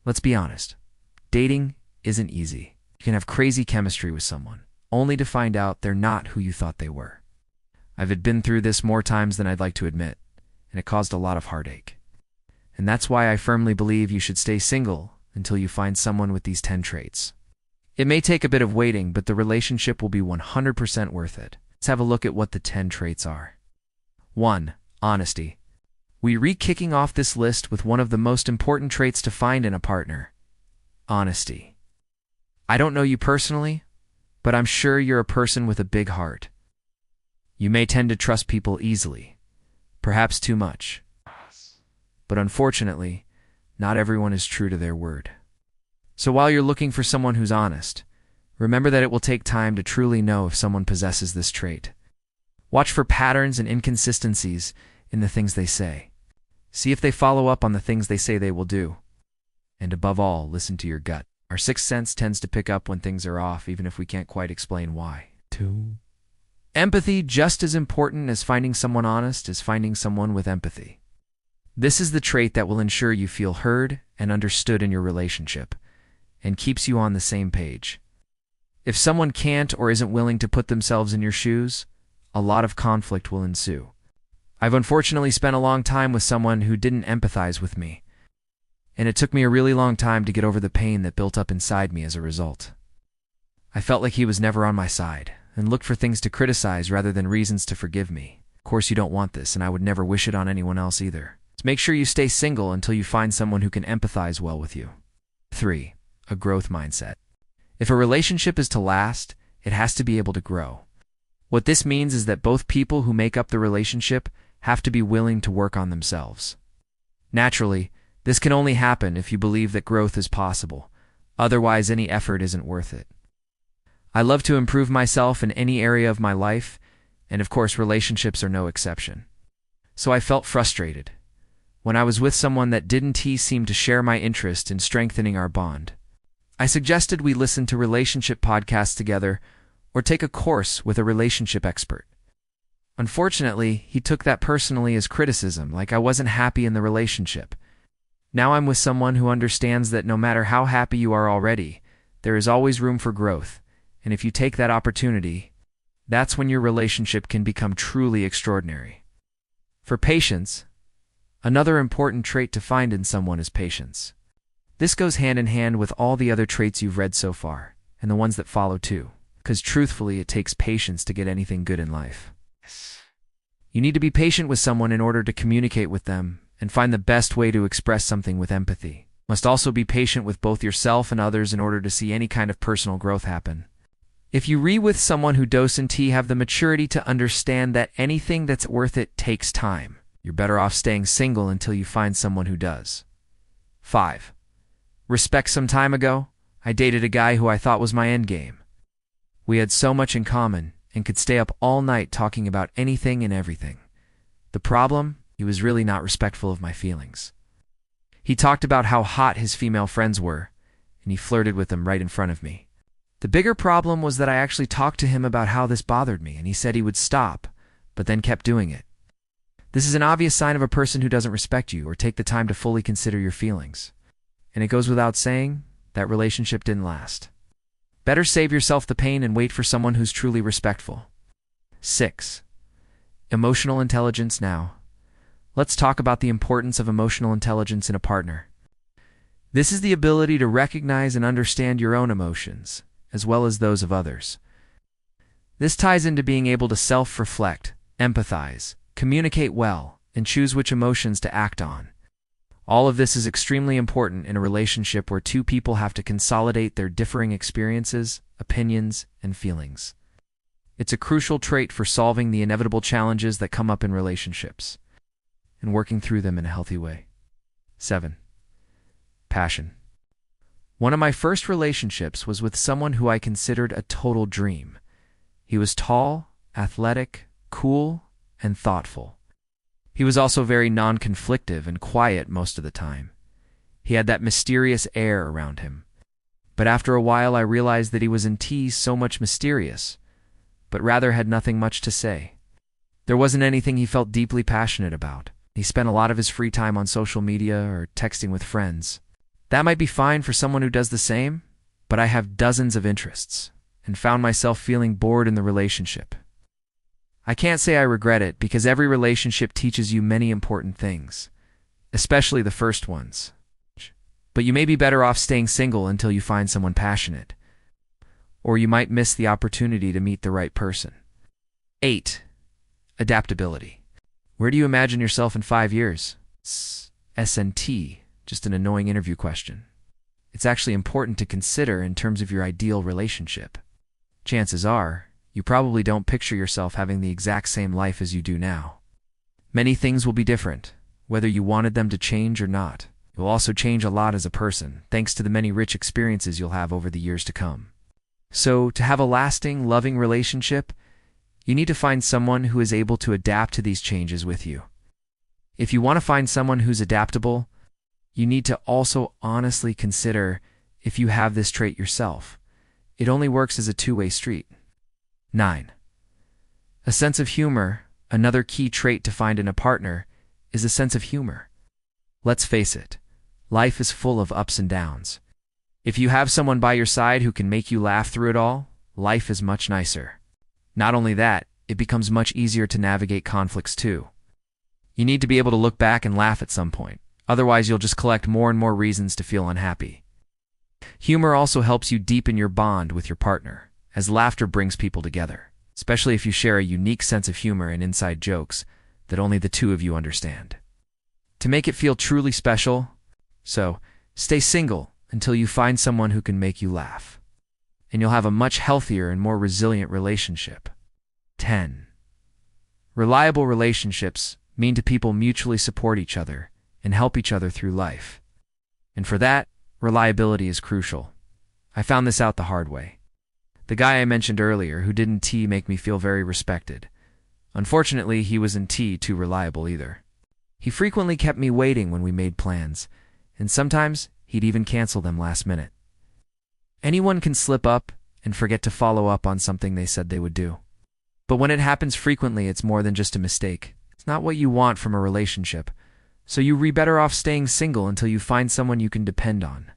Let's be honest. Dating isn't easy. You can have crazy chemistry with someone, only to find out they're not who you thought they were. I've been through this more times than I'd like to admit, and it caused a lot of heartache. And that's why I firmly believe you should stay single until you find someone with these 10 traits. It may take a bit of waiting, but the relationship will be 100% worth it. Let's have a look at what the 10 traits are. 1. Honesty. We're kicking off this list with one of the most important traits to find in a partner: honesty. I don't know you personally, but I'm sure you're a person with a big heart. You may tend to trust people easily, perhaps too much. But unfortunately, not everyone is true to their word. So while you're looking for someone who's honest, remember that it will take time to truly know if someone possesses this trait. Watch for patterns and inconsistencies in the things they say. See if they follow up on the things they say they will do. And above all, listen to your gut. Our sixth sense tends to pick up when things are off, even if we can't quite explain why. 2. Empathy. Just as important as finding someone honest is finding someone with empathy. This is the trait that will ensure you feel heard and understood in your relationship, and keeps you on the same page. If someone can't or isn't willing to put themselves in your shoes, a lot of conflict will ensue. I've unfortunately spent a long time with someone who didn't empathize with me, and it took me a really long time to get over the pain that built up inside me as a result. I felt like he was never on my side, and looked for things to criticize rather than reasons to forgive me. Of course you don't want this, and I would never wish it on anyone else either. So make sure you stay single until you find someone who can empathize well with you. 3. A growth mindset. If a relationship is to last, it has to be able to grow. What this means is that both people who make up the relationship have to be willing to work on themselves. Naturally, this can only happen if you believe that growth is possible. Otherwise, any effort isn't worth it. I love to improve myself in any area of my life, and of course relationships are no exception. So I felt frustrated when I was with someone that didn't seem to share my interest in strengthening our bond. I suggested we listen to relationship podcasts together or take a course with a relationship expert. Unfortunately, he took that personally as criticism, like I wasn't happy in the relationship. Now I'm with someone who understands that no matter how happy you are already, there is always room for growth, and if you take that opportunity, that's when your relationship can become truly extraordinary. For patience, another important trait to find in someone is patience. This goes hand in hand with all the other traits you've read so far, and the ones that follow too, because truthfully it takes patience to get anything good in life. You need to be patient with someone in order to communicate with them and find the best way to express something with empathy. Must also be patient with both yourself and others in order to see any kind of personal growth happen. If you with someone who doesn't have the maturity to understand that anything that's worth it takes time, you're better off staying single until you find someone who does. 5. Respect. Some time ago, I dated a guy who I thought was my endgame. We had so much in common and could stay up all night talking about anything and everything. The problem? He was really not respectful of my feelings. He talked about how hot his female friends were, and he flirted with them right in front of me. The bigger problem was that I actually talked to him about how this bothered me, and he said he would stop, but then kept doing it. This is an obvious sign of a person who doesn't respect you or take the time to fully consider your feelings. And it goes without saying, that relationship didn't last. Better save yourself the pain and wait for someone who's truly respectful. 6. Emotional intelligence. Now, let's talk about the importance of emotional intelligence in a partner. This is the ability to recognize and understand your own emotions, as well as those of others. This ties into being able to self-reflect, empathize, communicate well, and choose which emotions to act on. All of this is extremely important in a relationship where two people have to consolidate their differing experiences, opinions, and feelings. It's a crucial trait for solving the inevitable challenges that come up in relationships and working through them in a healthy way. 7. Passion. One of my first relationships was with someone who I considered a total dream. He was tall, athletic, cool, and thoughtful. He was also very non-conflictive and quiet most of the time. He had that mysterious air around him. But after a while I realized that he was so much mysterious, but rather had nothing much to say. There wasn't anything he felt deeply passionate about. He spent a lot of his free time on social media or texting with friends. That might be fine for someone who does the same, but I have dozens of interests and found myself feeling bored in the relationship. I can't say I regret it because every relationship teaches you many important things, especially the first ones. But you may be better off staying single until you find someone passionate, or you might miss the opportunity to meet the right person. 8. Adaptability. Where do you imagine yourself in 5 years? S&T, just an annoying interview question. It's actually important to consider in terms of your ideal relationship. Chances are, you probably don't picture yourself having the exact same life as you do now. Many things will be different, whether you wanted them to change or not. You'll also change a lot as a person, thanks to the many rich experiences you'll have over the years to come. So, to have a lasting, loving relationship, you need to find someone who is able to adapt to these changes with you. If you want to find someone who's adaptable, you need to also honestly consider if you have this trait yourself. It only works as a two-way street. 9. A sense of humor. Another key trait to find in a partner is a sense of humor. Let's face it, life is full of ups and downs. If you have someone by your side who can make you laugh through it all, life is much nicer. Not only that, it becomes much easier to navigate conflicts too. You need to be able to look back and laugh at some point. Otherwise, you'll just collect more and more reasons to feel unhappy. Humor also helps you deepen your bond with your partner, as laughter brings people together, especially if you share a unique sense of humor and inside jokes that only the two of you understand. To make it feel truly special, stay single until you find someone who can make you laugh, and you'll have a much healthier and more resilient relationship. 10. Reliable relationships mean to people mutually support each other and help each other through life. And for that, reliability is crucial. I found this out the hard way. The guy I mentioned earlier who didn't make me feel very respected. Unfortunately, he wasn't too reliable either. He frequently kept me waiting when we made plans, and sometimes he'd even cancel them last minute. Anyone can slip up and forget to follow up on something they said they would do. But when it happens frequently, it's more than just a mistake. It's not what you want from a relationship, so you're better off staying single until you find someone you can depend on.